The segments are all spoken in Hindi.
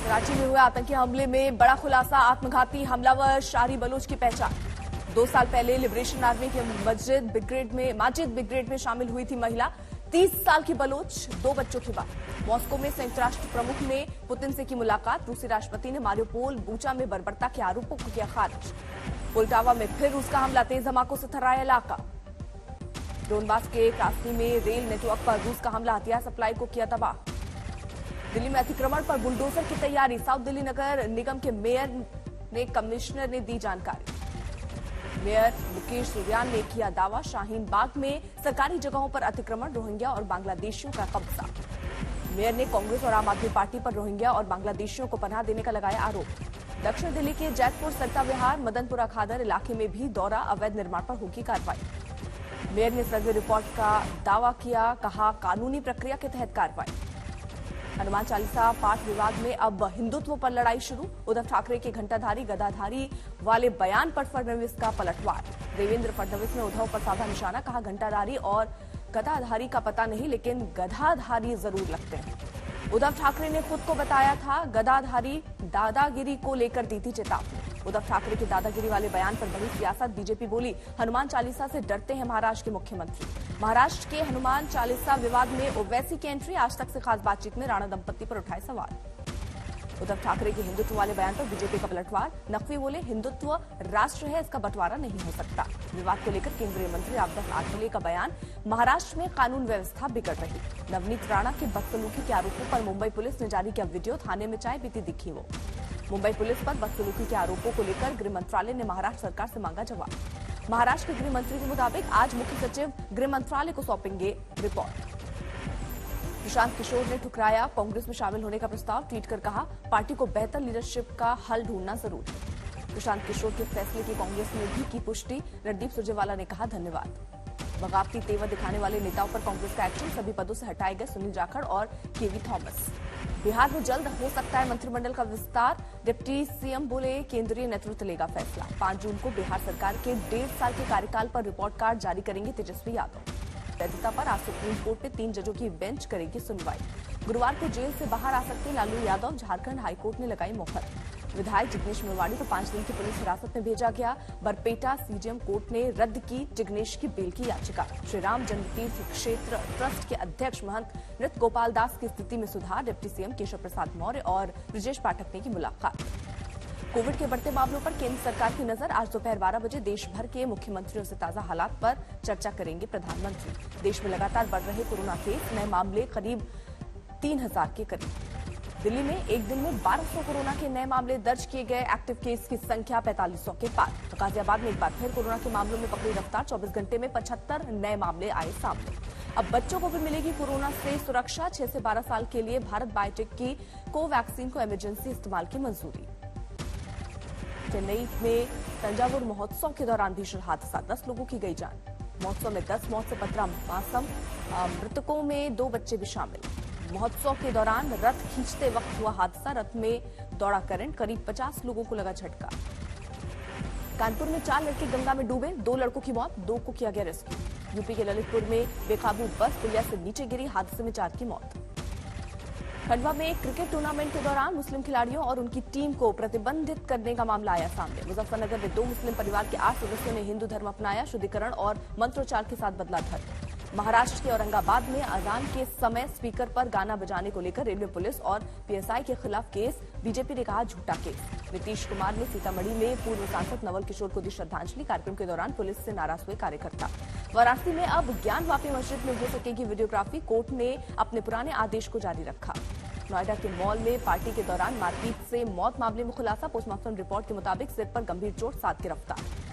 कराची में हुए आतंकी हमले में बड़ा खुलासा, आत्मघाती हमलावर शारी बलोच की पहचान। 2 साल पहले लिबरेशन आर्मी के माजिद ब्रिगेड में शामिल हुई थी महिला। 30 साल की बलोच, 2 बच्चों की बात। मॉस्को में संयुक्त राष्ट्र प्रमुख ने पुतिन से की मुलाकात। रूसी राष्ट्रपति ने मारियोपोल बूचा में बर्बरता के आरोपों को किया खारिज। पोल्टावा में फिर रूस का हमला, तेज धमाकों से थर्राया इलाका। डोनबास के क्रास्नी में रेल नेटवर्क पर रूस का हमला, हथियार सप्लाई को किया तबाह। दिल्ली में अतिक्रमण पर बुलडोजर की तैयारी, साउथ दिल्ली नगर निगम के मेयर ने कमिश्नर ने दी जानकारी। मेयर मुकेश सुर्यान ने किया दावा, शाहीन बाग में सरकारी जगहों पर अतिक्रमण, रोहिंग्या और बांग्लादेशियों का कब्जा। मेयर ने कांग्रेस और आम आदमी पार्टी पर रोहिंग्या और बांग्लादेशियों को पनाह देने का लगाया आरोप। दक्षिण दिल्ली के जैतपुर सरिता विहार मदनपुरा खादर इलाके में भी दौरा, अवैध निर्माण पर होगी कार्रवाई। मेयर ने सर्वे रिपोर्ट का दावा किया, कहा कानूनी प्रक्रिया के तहत कार्रवाई। हनुमान चालीसा पाठ विवाद में अब हिंदुत्व पर लड़ाई शुरू। उद्धव ठाकरे के घंटाधारी गदाधारी वाले बयान पर फडणवीस का पलटवार। देवेंद्र फडणवीस ने उद्धव पर साधा निशाना, कहा घंटाधारी और गदाधारी का पता नहीं लेकिन गधाधारी जरूर लगते हैं। उद्धव ठाकरे ने खुद को बताया था गदाधारी, दादागिरी को लेकर दी थी चेतावनी। उद्धव ठाकरे के दादागिरी वाले बयान पर बड़ी सियासत, बीजेपी बोली हनुमान चालीसा से डरते हैं महाराष्ट्र के मुख्यमंत्री। महाराष्ट्र के हनुमान चालीसा विवाद में ओवैसी की एंट्री, आज तक से खास बातचीत में राणा दंपति पर उठाए सवाल। उद्धव ठाकरे के हिंदुत्व वाले बयान पर बीजेपी का पलटवार, नकवी बोले हिंदुत्व राष्ट्र है, इसका बंटवारा नहीं हो सकता। विवाद को लेकर केंद्रीय मंत्री रामदास आठवले का बयान, महाराष्ट्र में कानून व्यवस्था बिगड़ रही। नवनीत राणा के बदसलूकी के आरोपों पर मुंबई पुलिस ने जारी किया वीडियो, थाने में चाय पीती दिखी वो। मुंबई पुलिस पर बदसलूकी के आरोपों को लेकर गृह मंत्रालय ने महाराष्ट्र सरकार से मांगा जवाब। महाराष्ट्र के गृह मंत्री के मुताबिक आज मुख्य सचिव गृह मंत्रालय को सौंपेंगे रिपोर्ट। प्रशांत किशोर ने ठुकराया कांग्रेस में शामिल होने का प्रस्ताव, ट्वीट कर कहा पार्टी को बेहतर लीडरशिप का हल ढूंढना जरूरी है। प्रशांत किशोर के फैसले की कांग्रेस ने भी की पुष्टि, रणदीप सुरजेवाला ने कहा धन्यवाद। बगावती तेवर दिखाने वाले नेताओं पर कांग्रेस का एक्शन, सभी पदों से हटाए गए सुनील जाखड़ और केवी थॉमस। बिहार में जल्द हो सकता है मंत्रिमंडल का विस्तार, डिप्टी सीएम बोले केंद्रीय नेतृत्व लेगा फैसला। 5 जून को बिहार सरकार के 1.5 साल के कार्यकाल पर रिपोर्ट कार्ड जारी करेंगे तेजस्वी यादव। वैधता पर आज सुप्रीम कोर्ट में 3 जजों की बेंच करेगी सुनवाई। गुरुवार को जेल से बाहर आ सकते लालू यादव, झारखंड हाईकोर्ट ने लगाई मोहर। विधायक जिग्नेश मेवाड़ी को 5 दिन की पुलिस हिरासत में भेजा गया। बरपेटा सीजेएम कोर्ट ने रद्द की जिग्नेश की बेल की याचिका। श्री राम जन्मतीर्थ क्षेत्र ट्रस्ट के अध्यक्ष महंत नृत्य गोपाल दास की स्थिति में सुधार, डिप्टी सीएम केशव प्रसाद मौर्य और ब्रजेश पाठक ने की मुलाकात। कोविड के बढ़ते मामलों पर केंद्र सरकार की नजर, आज दोपहर 12 बजे देश भर के मुख्यमंत्रियों से ताजा हालात पर चर्चा करेंगे प्रधानमंत्री। देश में लगातार बढ़ रहे कोरोना केस, नए मामले करीब 3000 के करीब। दिल्ली में एक दिन में 1200 कोरोना के नए मामले दर्ज किए गए, एक्टिव केस की संख्या 4500 के पार। गाजियाबाद में एक बार फिर कोरोना के मामलों में पकड़ी रफ्तार, 24 घंटे में 75 नए मामले आए सामने। अब बच्चों को भी मिलेगी कोरोना से सुरक्षा, 6 से 12 साल के लिए भारत बायोटेक की कोवैक्सीन को इमरजेंसी इस्तेमाल की मंजूरी। चेन्नई में तंजावुर महोत्सव के दौरान भीषण हादसा, 10 लोगों की गई जान। महोत्सव में 10 मौत से 15 मासूम, मृतकों में 2 बच्चे भी शामिल। महोत्सव के दौरान रथ खींचते वक्त हुआ हादसा, रथ में दौड़ा करंट, करीब 50 लोगों को लगा झटका। कानपुर में 4 लड़के गंगा में डूबे, 2 लड़कों की मौत, 2 को किया गया रेस्क्यू। यूपी के ललितपुर में बेकाबू बस पुलिया से नीचे गिरी, हादसे में 4 की मौत। खंडवा में क्रिकेट टूर्नामेंट के दौरान मुस्लिम खिलाड़ियों और उनकी टीम को प्रतिबंधित करने का मामला आया सामने। मुजफ्फरनगर में 2 मुस्लिम परिवार के 8 सदस्यों ने हिंदू धर्म अपनाया, शुद्धिकरण और मंत्रोच्चार के साथ बदला धर्म। महाराष्ट्र के औरंगाबाद में अजान के समय स्पीकर पर गाना बजाने को लेकर रेलवे पुलिस और पीएसआई के खिलाफ केस, बीजेपी ने कहा झूठा केस। नीतीश कुमार ने सीतामढ़ी में पूर्व सांसद नवल किशोर को दी श्रद्धांजलि, कार्यक्रम के दौरान पुलिस से नाराज हुए कार्यकर्ता। वाराणसी में अब ज्ञानवापी मस्जिद में हो सकेगी वीडियोग्राफी, कोर्ट ने अपने पुराने आदेश को जारी रखा। नोएडा के मॉल में पार्टी के दौरान मारपीट से मौत मामले में खुलासा, पोस्टमार्टम रिपोर्ट के मुताबिक सिर पर गंभीर चोट, 7 गिरफ्तार।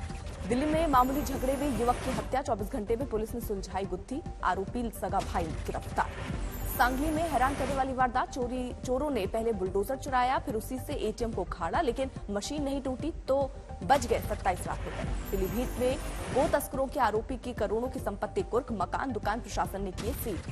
दिल्ली में मामूली झगड़े में युवक की हत्या, 24 घंटे में पुलिस ने सुलझाई गुत्थी, आरोपी सगा भाई गिरफ्तार। सांगली में हैरान करने वाली वारदात, चोरों ने पहले बुलडोजर चुराया, फिर उसी से एटीएम को उखाड़ा, लेकिन मशीन नहीं टूटी तो बच गए 27 लाख रुपए। पीलीभीत में गो तस्करों के आरोपी की करोड़ों की संपत्ति कुर्क, मकान दुकान प्रशासन ने किए सील।